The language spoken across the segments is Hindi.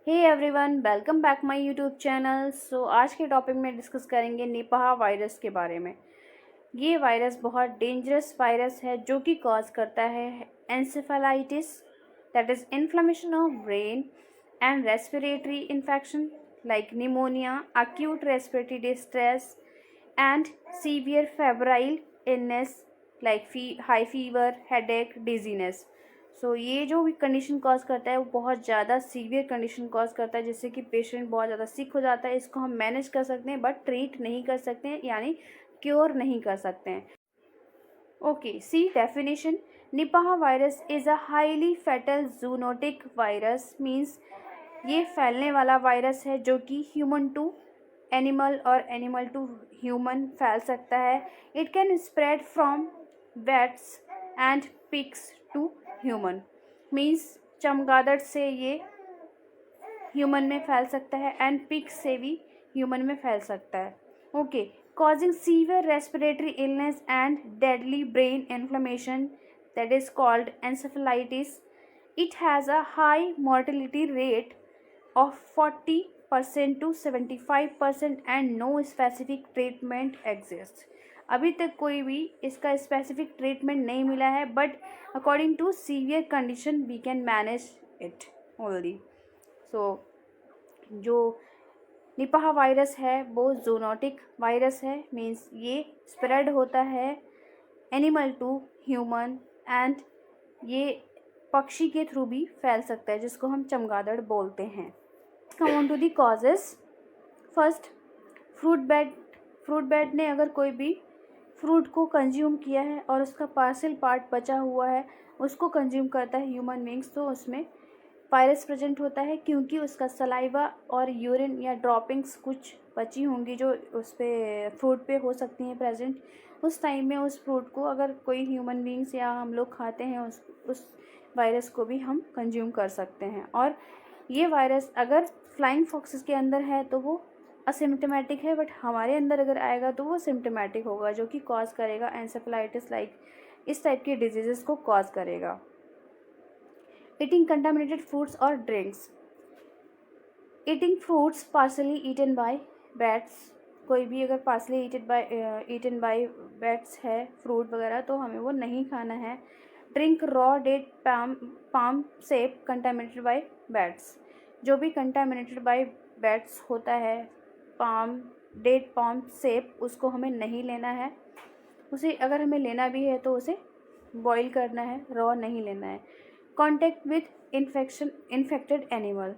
Hey everyone, welcome back my YouTube channel. आज के टॉपिक में डिस्कस करेंगे निपाह वायरस के बारे में। ये वायरस बहुत डेंजरस वायरस है जो कि कॉज करता है encephalitis, that is inflammation of brain and respiratory infection like pneumonia, acute respiratory distress and severe febrile illness like high fever, headache, dizziness। ये जो भी कंडीशन कॉज करता है वो बहुत ज़्यादा सीवियर कंडीशन कॉज करता है, जिससे कि पेशेंट बहुत ज़्यादा सिक हो जाता है। इसको हम मैनेज कर सकते हैं बट ट्रीट नहीं कर सकते हैं, यानी क्योर नहीं कर सकते हैं। Okay, see definition. Nipah virus is a highly fatal zoonotic virus, means ये फैलने वाला वायरस है जो कि ह्यूमन टू एनिमल और एनिमल टू ह्यूमन फैल सकता है। It can spread from bats and pigs to human, means चमगादड़ से ये ह्यूमन में फैल सकता है एंड पिग से भी ह्यूमन में फैल सकता है। Okay, causing severe respiratory illness and deadly brain inflammation, that is called encephalitis. It has a high mortality rate of 40% to 75% and no specific treatment exists. अभी तक कोई भी इसका स्पेसिफिक ट्रीटमेंट नहीं मिला है, but according to severe condition we can manage it only. जो निपाह वायरस है वो जूनोटिक वायरस है, मीन्स ये स्प्रेड होता है एनिमल टू ह्यूमन एंड ये पक्षी के थ्रू भी फैल सकता है, जिसको हम चमगादड़ बोलते हैं। Come on to the causes. First, fruit bat ने अगर कोई भी फ्रूट को कंज्यूम किया है और उसका पार्शियल पार्ट बचा हुआ है, उसको कंज्यूम करता है ह्यूमन बींग्स, तो उसमें वायरस प्रेजेंट होता है, क्योंकि उसका सलाइवा और यूरिन या ड्रॉपिंग्स कुछ बची होंगी जो उस पर फ्रूट पे हो सकती हैं प्रेजेंट। उस टाइम में उस फ्रूट को अगर कोई ह्यूमन बींग्स या हम लोग खाते हैं, उस वायरस को भी हम कंज्यूम कर सकते हैं। और ये वायरस अगर फ्लाइंग फॉक्सेस के अंदर है तो वो असिम्टोमेटिक है, बट हमारे अंदर अगर आएगा तो वो सिम्टोमेटिक होगा, जो कि कॉज करेगा एंसेफेलाइटिस लाइक इस टाइप के डिजीज़ को कॉज करेगा। ईटिंग कंटामिनेटेड फ्रूट्स और drinks. Eating fruits partially eaten by bats, कोई भी अगर पार्सली ईटन बाय बैट्स है फ्रूट वगैरह, तो हमें वो नहीं खाना है। Drink raw date palm sap contaminated by bats, जो भी कंटामिनेटेड बाय बैट्स होता है पाम सेप, उसको हमें नहीं लेना है। उसे अगर हमें लेना भी है तो उसे बॉईल करना है, रॉ नहीं लेना है। Contact with infected animal.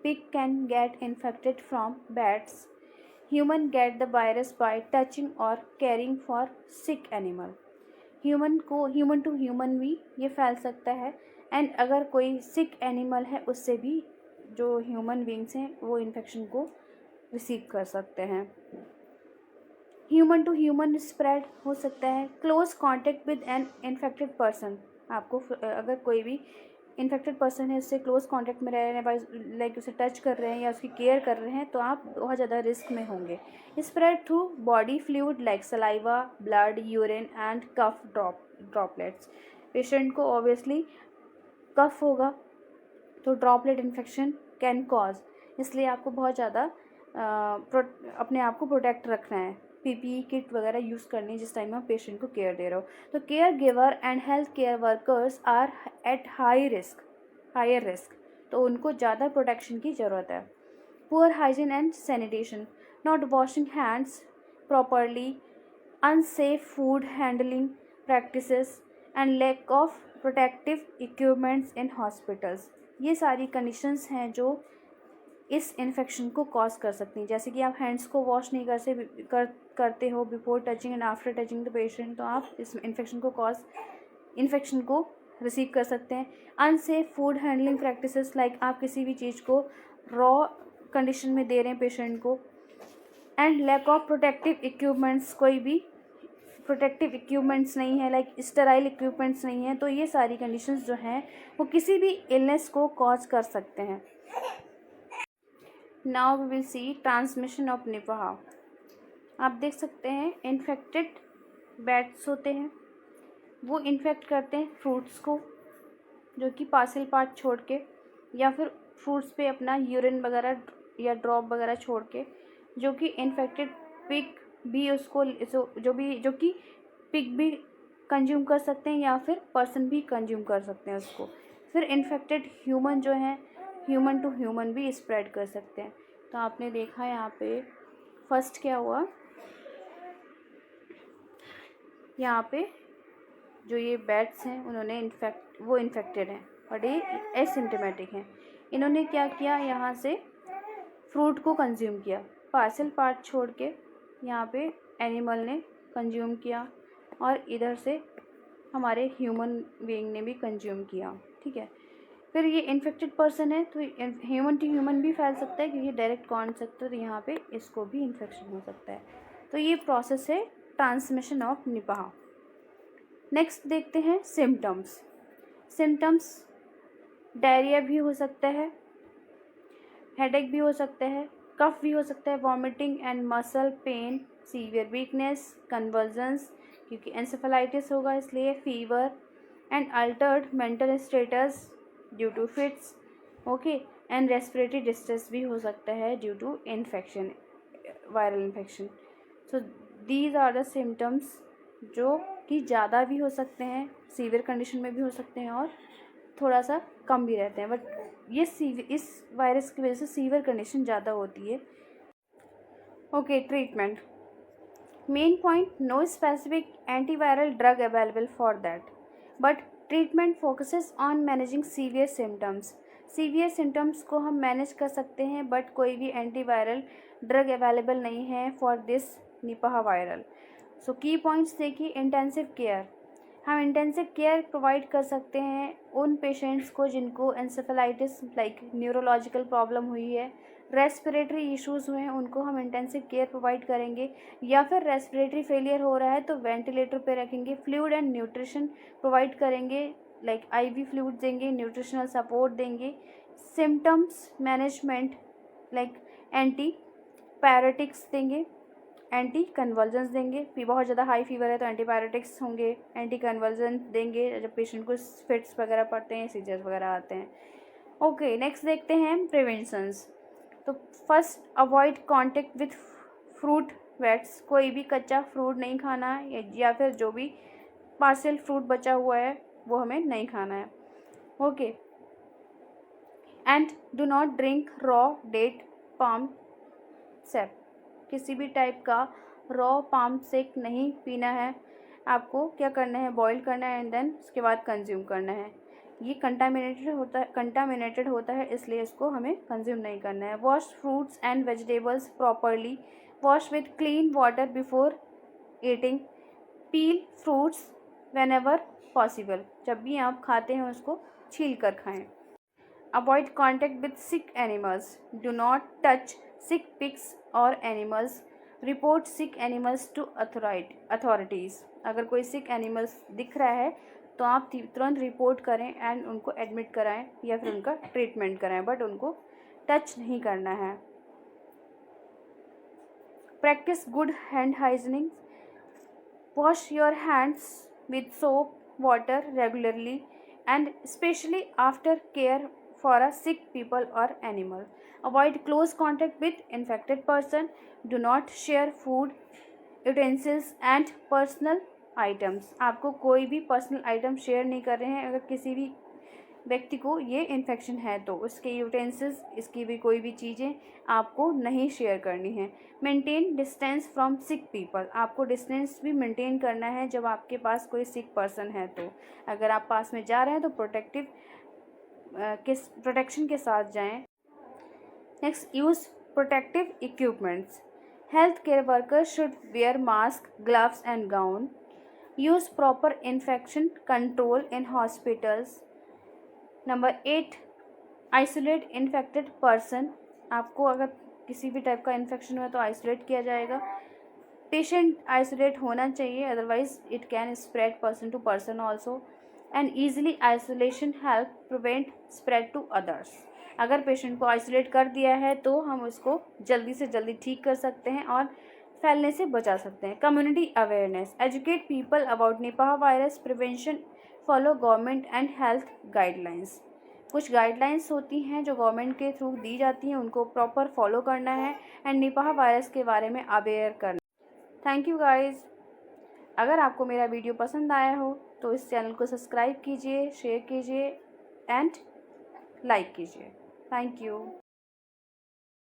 Pig can get infected from bats. Human get the virus by touching or caring for sick animal. Human to human भी ये फैल सकता है, एंड अगर कोई सिक एनिमल है उससे भी जो ह्यूमन बींग्स हैं वो इन्फेक्शन को रिसीव कर सकते हैं। ह्यूमन टू ह्यूमन स्प्रेड हो सकता है। Close contact with an infected person, आपको अगर कोई भी इन्फेक्टेड पर्सन है उससे क्लोज कांटेक्ट में रह रहे हैं, लाइक उसे टच कर रहे हैं या उसकी केयर कर रहे हैं, तो आप बहुत ज़्यादा रिस्क में होंगे। Spread through body fluid like saliva, blood, urine and cough droplets. Patient को ऑब्वियसली कफ होगा तो ड्रॉपलेट इन्फेक्शन कैन कॉज, इसलिए आपको बहुत ज़्यादा अपने आप को प्रोटेक्ट रखना है। पीपीई किट वगैरह यूज़ करनी है जिस टाइम आप पेशेंट को केयर दे रहे हो। तो caregiver and health care workers are at higher risk, तो उनको ज़्यादा प्रोटेक्शन की ज़रूरत है। Poor hygiene and sanitation, not washing hands properly, unsafe food handling practices and lack of protective equipments in hospitals, ये सारी कंडीशंस हैं जो इस इन्फेक्शन को कॉज कर सकती हैं। जैसे कि आप हैंड्स को वॉश नहीं करते हो before touching and after touching the patient, तो आप इस इन्फेक्शन को रिसीव कर सकते हैं। Unsafe food handling practices, like आप किसी भी चीज़ को रॉ कंडीशन में दे रहे हैं पेशेंट को। And lack of protective equipments, कोई भी प्रोटेक्टिव इक्विपमेंट्स नहीं है, लाइक स्टेराइल इक्विपमेंट्स नहीं है, तो ये सारी कंडीशंस जो हैं वो किसी भी इलनेस को कॉज कर सकते हैं। Now we will see transmission of Nipah. आप देख सकते हैं इन्फेक्टेड बैट्स होते हैं, वो इन्फेक्ट करते हैं फ्रूट्स को, जो कि पार्शियल पार्ट छोड़ के, या फिर फ्रूट्स पे अपना यूरिन वगैरह या ड्रॉप वगैरह छोड़ के, जो कि इन्फेक्टेड पिग भी उसको जो कि पिग भी कंज्यूम कर सकते हैं या फिर पर्सन भी कंज्यूम कर सकते हैं उसको। फिर इन्फेक्टेड ह्यूमन जो है, ह्यूमन टू ह्यूमन भी स्प्रेड कर सकते हैं। तो आपने देखा यहाँ पे फर्स्ट क्या हुआ, यहाँ पे जो ये बैट्स हैं उन्होंने इन्फेक्टेड हैं और ये एसिम्टोमेटिक हैं। इन्होंने क्या किया, यहाँ से फ्रूट को कंज्यूम किया, पार्सल पार्ट छोड़ के यहाँ पे एनिमल ने कंज्यूम किया और इधर से हमारे ह्यूमन बीइंग ने भी कंज्यूम किया, ठीक है। फिर ये इन्फेक्टेड पर्सन है तो ह्यूमन टू ह्यूमन भी फैल सकता है क्योंकि डायरेक्ट कॉन्टैक्ट, तो यहाँ पे इसको भी इन्फेक्शन हो सकता है। तो ये प्रोसेस है ट्रांसमिशन ऑफ निपाह। नेक्स्ट देखते हैं सिम्टम्स। सिम्टम्स डायरिया भी हो सकता है, हेडेक भी हो सकता है, कफ भी हो सकता है, vomiting and muscle pain, severe weakness, convergence क्योंकि एंसेफेलाइटिस होगा इसलिए, fever and altered mental status due to fits, okay, and respiratory distress भी हो सकता है due to infection, viral infection. So these are the symptoms जो कि ज़्यादा भी हो सकते हैं, सीवियर कंडीशन में भी हो सकते हैं और थोड़ा सा कम भी रहते हैं, बट ये इस वायरस की वजह से सीवियर कंडीशन ज़्यादा होती है। Okay, treatment. Main point, no specific antiviral drug available for that, but treatment focuses on managing severe symptoms. Severe symptoms को हम मैनेज कर सकते हैं बट कोई भी एंटीवायरल ड्रग अवेलेबल नहीं है फॉर दिस निपाह वायरल। सो की पॉइंट्स देखिए, इंटेंसिव केयर, हम इंटेंसिव केयर प्रोवाइड कर सकते हैं उन पेशेंट्स को जिनको एंसेफेलाइटिस लाइक न्यूरोलॉजिकल प्रॉब्लम हुई है, रेस्पिरेटरी इश्यूज़ हुए हैं, उनको हम इंटेंसिव केयर प्रोवाइड करेंगे, या फिर रेस्पिरेटरी फेलियर हो रहा है तो वेंटिलेटर पे रखेंगे, फ्लूइड एंड न्यूट्रिशन प्रोवाइड करेंगे, लाइक आईवी फ्लूइड देंगे, न्यूट्रिशनल सपोर्ट देंगे। सिम्टम्स मैनेजमेंट लाइक एंटी पैराटिक्स देंगे, एंटी कन्वर्जेंस देंगे, बहुत ज़्यादा हाई फीवर है तो एंटीबायोटिक्स होंगे, एंटी कन्वर्जेंस देंगे जब पेशेंट को फिट्स वगैरह पड़ते हैं, सीजर्स वगैरह आते हैं। ओके, नेक्स्ट देखते हैं प्रिवेंशंस। तो first, avoid contact with fruit bats, कोई भी कच्चा फ्रूट नहीं खाना या फिर जो भी पार्सल फ्रूट बचा हुआ है वो हमें नहीं खाना है। Okay, and do not drink raw date palm sap, किसी भी टाइप का रॉ पाम सेक नहीं पीना है। आपको क्या करना है, बॉईल करना है एंड देन उसके बाद कंज्यूम करना है। ये कंटामिनेटेड होता है इसलिए इसको हमें कंज्यूम नहीं करना है। Wash fruits and vegetables properly, wash with clean water before eating, peel fruits whenever possible, जब भी आप खाते हैं उसको छील कर खाएं। Avoid contact with sick animals, do not touch sick pigs or animals, report sick animals to authorities। अगर कोई sick animals दिख रहा है तो आप तुरंत रिपोर्ट करें एंड उनको एडमिट कराएं या फिर उनका ट्रीटमेंट कराएं, बट उनको टच नहीं करना है। Practice good hand hygiene, wash your hands with soap water regularly and specially after care for a sick people or animal. Avoid close contact with infected person. Do not share food, utensils and personal items. आपको कोई भी पर्सनल आइटम शेयर नहीं कर रहे हैं। अगर किसी भी व्यक्ति को ये इन्फेक्शन है तो उसके यूटेंसिल्स, इसकी भी कोई भी चीज़ें आपको नहीं शेयर करनी है। Maintain distance from sick people, आपको डिस्टेंस भी मेंटेन करना है जब आपके पास कोई सिक पर्सन है तो। अगर आप पास में जा रहे हैं तो प्रोटेक्शन के साथ जाएं। Next, use protective equipments, health care workers should wear mask, gloves and gown, use proper infection control in hospitals. Number 8, isolate infected person, आपको अगर किसी भी टाइप का इन्फेक्शन हुआ तो आइसोलेट किया जाएगा। पेशेंट आइसोलेट होना चाहिए, otherwise it can spread person to person also, and easily isolation help prevent spread to others. अगर पेशेंट को आइसोलेट कर दिया है तो हम उसको जल्दी से जल्दी ठीक कर सकते हैं और फैलने से बचा सकते हैं। Community awareness, educate people about Nipah virus prevention, follow government and health guidelines. कुछ गाइडलाइंस होती हैं जो गवर्नमेंट के थ्रू दी जाती हैं, उनको प्रॉपर फॉलो करना है एंड निपाह वायरस के बारे में अवेयर करना। Thank you guys. अगर आपको मेरा वीडियो पसंद आया हो तो इस चैनल को सब्सक्राइब कीजिए, शेयर कीजिए एंड लाइक कीजिए। Thank you.